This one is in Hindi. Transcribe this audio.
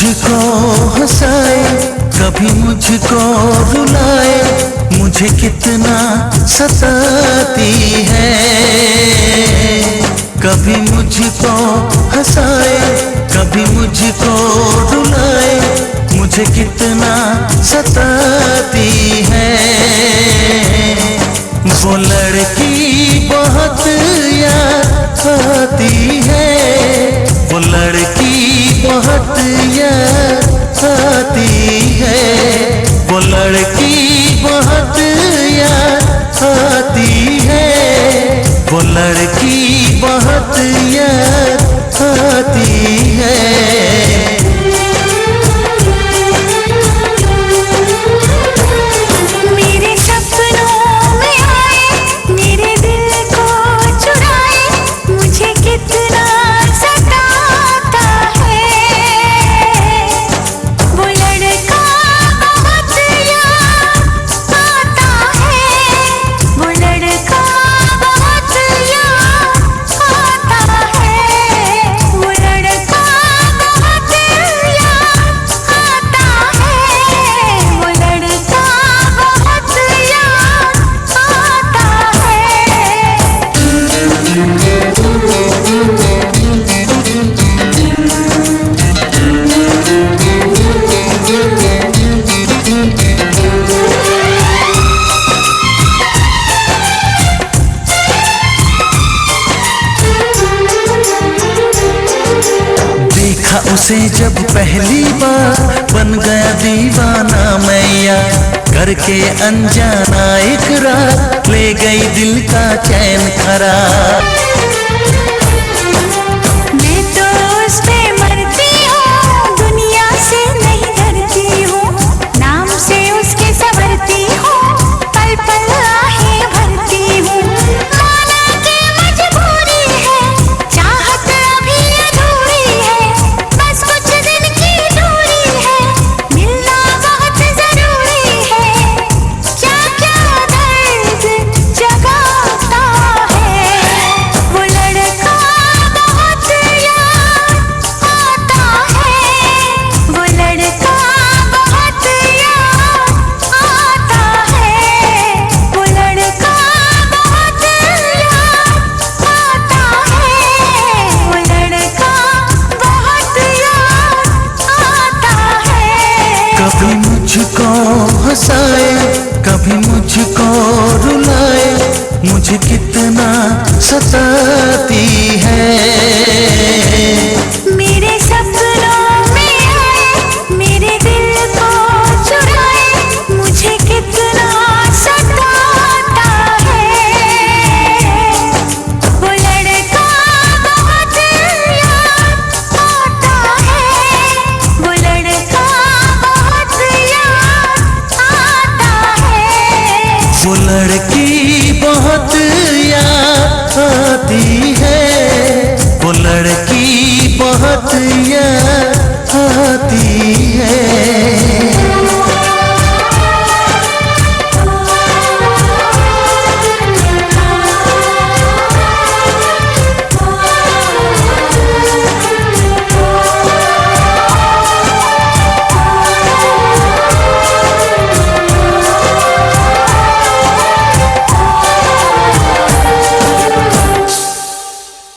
मुझको हंसाए, कभी मुझको रुलाए, मुझे कितना सताती है। कभी मुझको हंसाए, कभी मुझको रुलाए, मुझे कितना सताती है। वो लड़की बहुत याद आती है, वो लड़की बहुत याद आती है, वो लड़की बहुत याद आती है, वो लड़की बहुत याद आती है। उसे जब पहली बार बन गया दीवाना मैया, करके अनजाना इकरार ले गई दिल का चैन करार। मैं तो उस पे मरती हूँ, दुनिया से नहीं डरती हूँ, नाम से उसके संवरती हूँ, पल पल आहें भरती हूँ। माना कि मजबूरी है, चाहत अभी अधूरी है, बस कुछ दिन की दूरी है, मिलना बहुत जरूरी है। क्या क्या दर्द जगाता है, वो लड़का बहुत याद आता है, वो लड़का बहुत याद आता है, वो लड़का बहुत याद आता है, वो लड़का बहुत याद आता है। कभी मुझको हंसाए, कभी मुझको रुलाए, मुझे कितना सताती है। मेरे सपनों में आए, मेरे दिल को चुराए, मुझे कितना सताता है। वो लड़का बहुत याद आता है, वो लड़का बहुत याद आता है। वो लड़की बहुत याद आती है, वो लड़की बहुत